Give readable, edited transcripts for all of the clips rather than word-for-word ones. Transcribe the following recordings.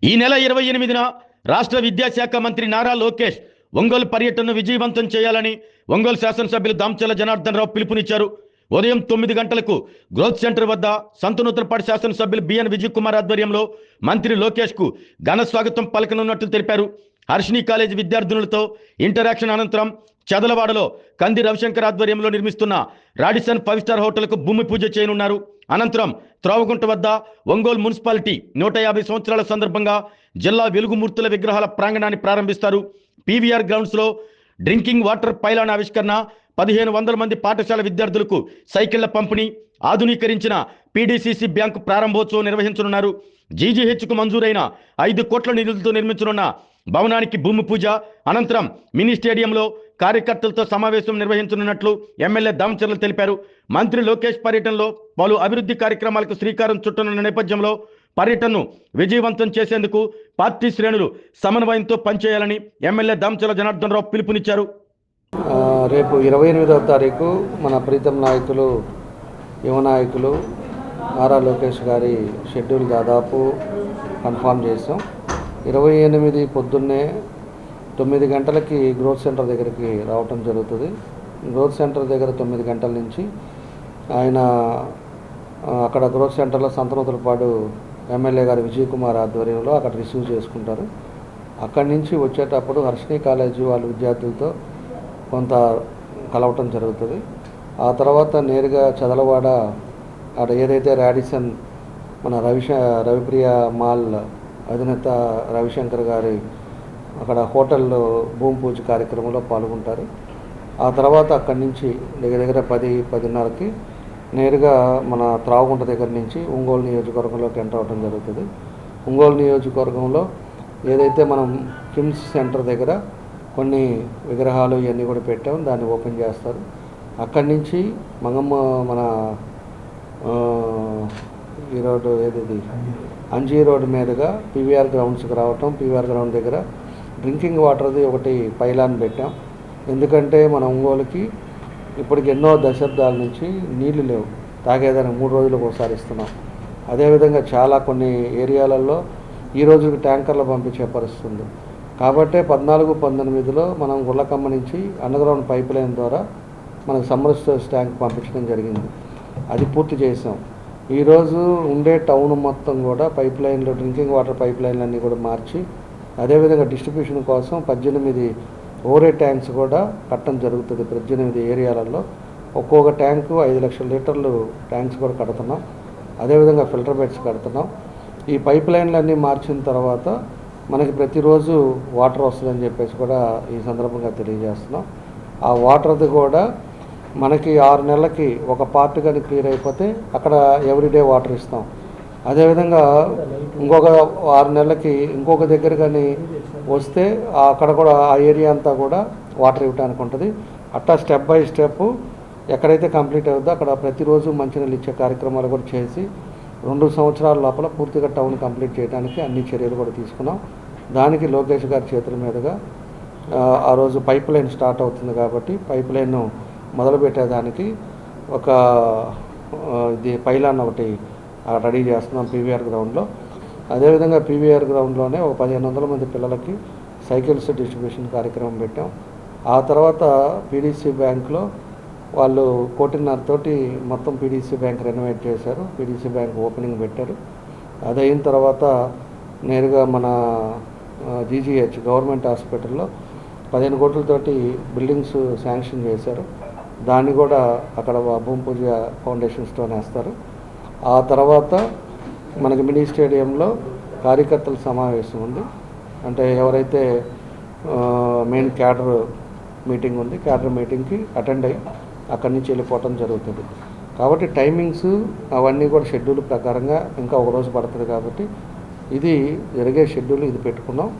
ఈ నెల 28న రాష్ట్ర విద్యాశాఖ మంత్రి నారా లోకేష్ ఒంగోలు పర్యటనను విజయవంతం చేయాలని ఒంగోలు శాసనసభ్యులు దామచర్ల జనార్దన్ రావు పిలుపునిచ్చారు. ఉదయం 9 గంటలకు గ్రోత్ సెంటర్ వద్ద సంతనూతలపాటి శాసనసభ్యులు బిఎన్ విజయ్ కుమార్ ఆధ్వర్యంలో మంత్రి లోకేష్ కు ఘన స్వాగతం పలకనున్నట్లు తెలిపారు. హర్షిని కాలేజీ విద్యార్థినులతో ఇంటరాక్షన్ అనంతరం చదలవాడలో కంది రవిశంకర్ ఆధ్వర్యంలో నిర్మిస్తున్న రాడిసన్ 5 స్టార్ హోటల్కు భూమి పూజ చేయనున్నారు. అనంతరం త్రోవగుంట వద్ద ఒంగోలు మున్సిపాలిటీ 150 సంవత్సరాల సందర్భంగా జిల్లా వెలుగుమూర్తుల విగ్రహాల ప్రాంగణాన్ని ప్రారంభిస్తారు. పీవీఆర్ గ్రౌండ్స్ లో డ్రింకింగ్ వాటర్ పైలాన్ ఆవిష్కరణ, 1500 మంది పాఠశాల విద్యార్థులకు సైకిళ్ల పంపిణీ, ఆధునీకరించిన పీడీసీసీ బ్యాంకు ప్రారంభోత్సవం నిర్వహించనున్నారు. జీజీహెచ్కు మంజూరైన 5 కోట్ల నిధులతో నిర్మించనున్న భవనానికి భూమి పూజ అనంతరం మినీ స్టేడియంలో కార్యకర్తలతో సమావేశం నిర్వహించనున్నట్లు ఎమ్మెల్యే దామచర్ల తెలిపారు. మంత్రి లోకేష్ పర్యటనలో పలు అభివృద్ధి కార్యక్రమాలకు శ్రీకారం చుట్టనున్న నేపథ్యంలో పర్యటనను విజయవంతం చేసేందుకు పార్టీ శ్రేణులు సమన్వయంతో పనిచేయాలని ఎమ్మెల్యే దామచర్ల జనార్దన్ రావు పిలుపునిచ్చారు. రేపు 28వ తారీఖు మన ప్రీతం నాయకులు, యువ నాయకులు నారా లోకేష్ గారి షెడ్యూల్ దాదాపు కన్ఫామ్ చేసాం. 28 పొద్దున్నే 9 గంటలకి గ్రోత్ సెంటర్ దగ్గరికి రావటం జరుగుతుంది. గ్రోత్ సెంటర్ దగ్గర 9 గంటల నుంచి ఆయన అక్కడ గ్రోత్ సెంటర్లో సంతనూతలపాడు ఎమ్మెల్యే గారు విజయ్ కుమార్ ఆధ్వర్యంలో అక్కడ రిసీవ్ చేసుకుంటారు. అక్కడి నుంచి వచ్చేటప్పుడు హర్షిని కాలేజీ వాళ్ళ విద్యార్థులతో కొంత కలవటం జరుగుతుంది. ఆ తర్వాత నేరుగా చదలవాడ అక్కడ ఏదైతే రాడిసన్ మన రవిప్రియ మాల్ అధినేత రవిశంకర్ గారి అక్కడ హోటల్లో భూమి పూజ కార్యక్రమంలో పాల్గొంటారు. ఆ తర్వాత అక్కడి నుంచి దగ్గర 10-10:30కి నేరుగా మన త్రావగుంట దగ్గర నుంచి ఒంగోలు నియోజకవర్గంలోకి ఎంటర్ అవ్వడం జరుగుతుంది. ఒంగోలు నియోజకవర్గంలో ఏదైతే మనం కిమ్స్ సెంటర్ దగ్గర కొన్ని విగ్రహాలు ఇవన్నీ కూడా పెట్టాం, దాన్ని ఓపెన్ చేస్తారు. అక్కడి నుంచి మన ఈ రోడ్డు ఏది అంజీ రోడ్డు మీదుగా పీవీఆర్ గ్రౌండ్స్కి రావటం. పీవీఆర్ గ్రౌండ్ దగ్గర డ్రింకింగ్ వాటర్ది ఒకటి పైలాన్ పెట్టాం. ఎందుకంటే మన ఒంగోలుకి ఇప్పటికి ఎన్నో దశాబ్దాల నుంచి నీళ్లు లేవు, తాగేదానికి 3 రోజులకు ఒకసారి ఇస్తున్నాం. అదేవిధంగా చాలా కొన్ని ఏరియాలలో ఈ రోజుకి ట్యాంకర్లు పంపించే పరిస్థితి ఉంది. కాబట్టి 14-19లో మనం గుళ్ళకమ్మ నుంచి అండర్గ్రౌండ్ పైప్ లైన్ ద్వారా మనకు సమ్మర్స్టోర్స్ ట్యాంక్ పంపించడం జరిగింది. అది పూర్తి చేసాం. ఈరోజు ఉండే టౌన్ మొత్తం కూడా పైప్ లైన్లు, డ్రింకింగ్ వాటర్ పైప్ లైన్లు అన్నీ కూడా మార్చి, అదేవిధంగా డిస్ట్రిబ్యూషన్ కోసం 18 ఓవరే ట్యాంక్స్ కూడా కట్టడం జరుగుతుంది. 18 ఏరియాలలో ఒక్కొక్క ట్యాంకు 5 లక్షల లీటర్లు ట్యాంక్స్ కూడా కడుతున్నాం. అదేవిధంగా ఫిల్టర్ బెడ్స్ కడుతున్నాం. ఈ పైప్ లైన్లన్నీ మార్చిన తర్వాత మనకి ప్రతిరోజు వాటర్ వస్తుందని చెప్పేసి కూడా ఈ సందర్భంగా తెలియజేస్తున్నాం. ఆ వాటర్ది కూడా మనకి 6 నెలలకి ఒక పార్ట్ కానీ క్లియర్ అయిపోతే అక్కడ ఎవ్రీడే వాటర్ ఇస్తాం. అదేవిధంగా ఇంకొక 6 నెలలకి ఇంకొక దగ్గర కానీ వస్తే అక్కడ కూడా ఆ ఏరియా అంతా కూడా వాటర్ ఇవ్వడానికి ఉంటుంది. అట్టా స్టెప్ బై స్టెప్ ఎక్కడైతే కంప్లీట్ అవుతుందో అక్కడ ప్రతిరోజు మంచినీళ్ళు ఇచ్చే కార్యక్రమాలు కూడా చేసి 2 సంవత్సరాల లోపల పూర్తిగా టౌన్ కంప్లీట్ చేయడానికి అన్ని చర్యలు కూడా తీసుకున్నాం. దానికి లోకేష్ గారి చేతుల మీదుగా ఆ రోజు పైప్ లైన్ స్టార్ట్ అవుతుంది కాబట్టి పైప్ లైన్ మొదలుపెట్టేదానికి ఒక ఇది పైలాన్ ఒకటి రెడీ చేస్తున్నాం పీవీఆర్ గ్రౌండ్లో. అదేవిధంగా పీవీఆర్ గ్రౌండ్లోనే ఒక 1500 మంది పిల్లలకి సైకిల్స్ డిస్ట్రిబ్యూషన్ కార్యక్రమం పెట్టాం. ఆ తర్వాత పీడీసీ బ్యాంక్లో వాళ్ళు 1.5 కోటితోటి మొత్తం పీడీసీ బ్యాంక్ రెనోవేట్ చేశారు. పీడీసీ బ్యాంక్ ఓపెనింగ్ పెట్టారు. అది అయిన తర్వాత నేరుగా మన జీజీహెచ్ గవర్నమెంట్ హాస్పిటల్లో 15 కోట్లతోటి బిల్డింగ్స్ శాంక్షన్ చేశారు. దాన్ని కూడా అక్కడ భూమి పూజ ఫౌండేషన్ స్టోన్ వేస్తారు. ఆ తర్వాత మనకి మినీ స్టేడియంలో కార్యకర్తల సమావేశం ఉంది. అంటే ఎవరైతే మెయిన్ క్యాడర్ మీటింగ్ ఉంది, క్యాడర్ మీటింగ్కి అటెండ్ అయ్యి అక్కడి నుంచి వెళ్ళిపోవటం జరుగుతుంది. కాబట్టి టైమింగ్స్ అవన్నీ కూడా షెడ్యూల్ ప్రకారంగా ఇంకా ఒక రోజు పడుతుంది. కాబట్టి ఇది జరిగే షెడ్యూల్ ఇది పెట్టుకున్నాం.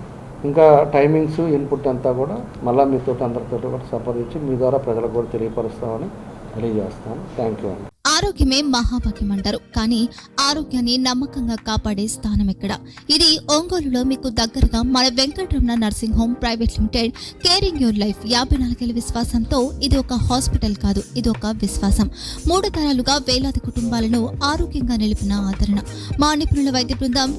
ఇంకా టైమింగ్స్ ఇన్పుట్ అంతా కూడా మళ్ళీ మీతో అందరితో కూడా సంప్రదించి మీ ద్వారా ప్రజలకు కూడా తెలియపరుస్తామని తెలియజేస్తాను. థ్యాంక్ యూ అండి. ఆరోగ్యమే మహాభాగ్యం అంటారు, కానీ ఆరోగ్యాన్ని నమ్మకంగా కాపాడే స్థానం ఎక్కడ? ఇది ఒంగోలులో మీకు దగ్గరగా మన Venkataramana nursing home private limited. Caring your life 54 ఏళ్ల విశ్వాసంతో ఇది ఒక హాస్పిటల్ కాదు, ఇది ఒక విశ్వాసం. 3 తరాలుగా వేలాది కుటుంబాలను ఆరోగ్యంగా నిలిపిన ఆదరణ. మా నిపుణుల వైద్య బృందం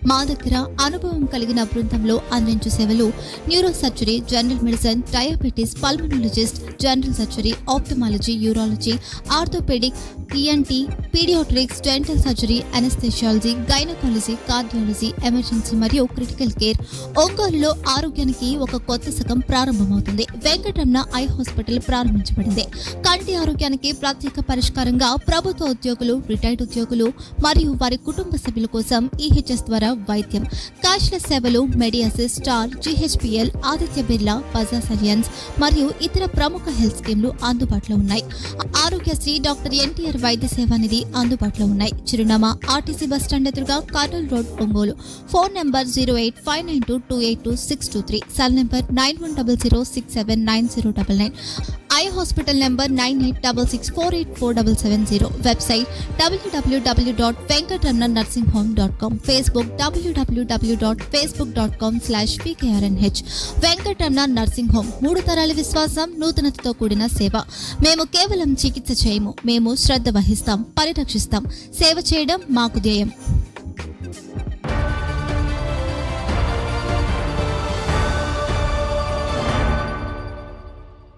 మా దగ్గర అనుభవం కలిగిన బృందంలో అందించే సేవలు neuro surgery, general medicine, diabetes, pulmonologist, general surgery, ophthalmology, urology, orthopaedic, ENT, paediatrics, dental surgery, anaesthesiology, gynaecology, cardiology, emergency మరియు క్రిటికల్ కేర్. ఒంగోలులో ఆరోగ్యానికి ఒక కొత్త శకం ప్రారంభమవుతుంది. వెంకటరమణ ఐ హాస్పిటల్ ప్రారంభించబడింది. కంటి ఆరోగ్యానికి ప్రత్యేక పరిష్కారంగా ప్రభుత్వ ఉద్యోగులు, రిటైర్డ్ ఉద్యోగులు మరియు వారి కుటుంబ సభ్యుల కోసం ఈహెచ్ఎస్ ద్వారా వైద్యం, క్యాష్లెస్ సేవలు, Medi Assist, Star, GHPL, Aditya Birla, Bajaj Allianz మరియు ఇతర ప్రముఖ హెల్త్ స్కీమ్లు అందుబాటులో ఉన్నాయి. ఆరోగ్యశ్రీ, డాక్టర్ ఎన్టీఆర్ వైద్య సేవా నిధి అందుబాటులో ఉన్నాయి. చిరునామా ఆర్టీసీ బస్ స్టాండ్ ఎదురుగా, Kurnool road, Ongole. Phone number 08592282623, cell number 9100679099. Eye hospital number 9866484770. Website www.venkatramannursing.com. Facebook www.facebook.com/pkrnh. Venkataramana nursing home, 3 తరాల విశ్వాసం, నూతనతతో కూడిన సేవ. మేము కేవలం చికిత్స చేయము, మేము శ్రద్ధ వహిస్తాం, పరిరక్షిస్తాం. సేవ చేయడం మాకు ధ్యేయం.